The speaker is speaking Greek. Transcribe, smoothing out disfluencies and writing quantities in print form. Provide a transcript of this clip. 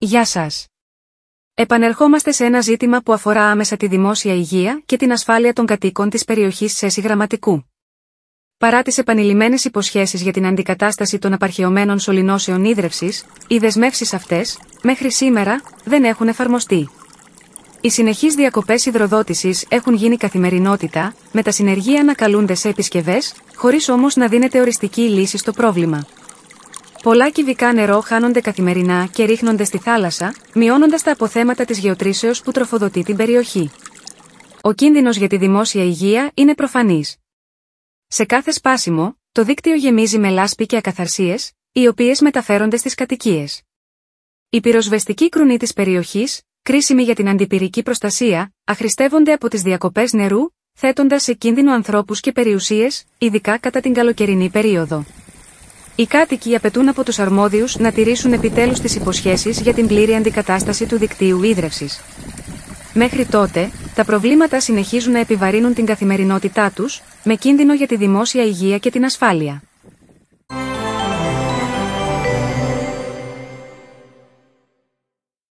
Γεια σας. Επανερχόμαστε σε ένα ζήτημα που αφορά άμεσα τη δημόσια υγεία και την ασφάλεια των κατοίκων της περιοχής Σέση Γραμματικού. Παρά τις επανειλημμένες υποσχέσεις για την αντικατάσταση των απαρχαιωμένων σωληνώσεων ίδρευσης, οι δεσμεύσεις αυτές, μέχρι σήμερα, δεν έχουν εφαρμοστεί. Οι συνεχείς διακοπές υδροδότησης έχουν γίνει καθημερινότητα, με τα συνεργεία να καλούνται σε επισκευές, χωρίς όμως να δίνεται οριστική λύση στο πρόβλημα. Πολλά κυβικά νερό χάνονται καθημερινά και ρίχνονται στη θάλασσα, μειώνοντας τα αποθέματα της γεωτρήσεως που τροφοδοτεί την περιοχή. Ο κίνδυνος για τη δημόσια υγεία είναι προφανής. Σε κάθε σπάσιμο, το δίκτυο γεμίζει με λάσπη και ακαθαρσίες, οι οποίες μεταφέρονται στις κατοικίες. Οι πυροσβεστικοί κρουνοί της περιοχής, κρίσιμοι για την αντιπυρική προστασία, αχρηστεύονται από τις διακοπές νερού, θέτοντας σε κίνδυνο ανθρώπους και περιουσίες, ειδικά κατά την καλοκαιρινή περίοδο. Οι κάτοικοι απαιτούν από τους αρμόδιους να τηρήσουν επιτέλους τις υποσχέσεις για την πλήρη αντικατάσταση του δικτύου ίδρευσης. Μέχρι τότε, τα προβλήματα συνεχίζουν να επιβαρύνουν την καθημερινότητά τους, με κίνδυνο για τη δημόσια υγεία και την ασφάλεια.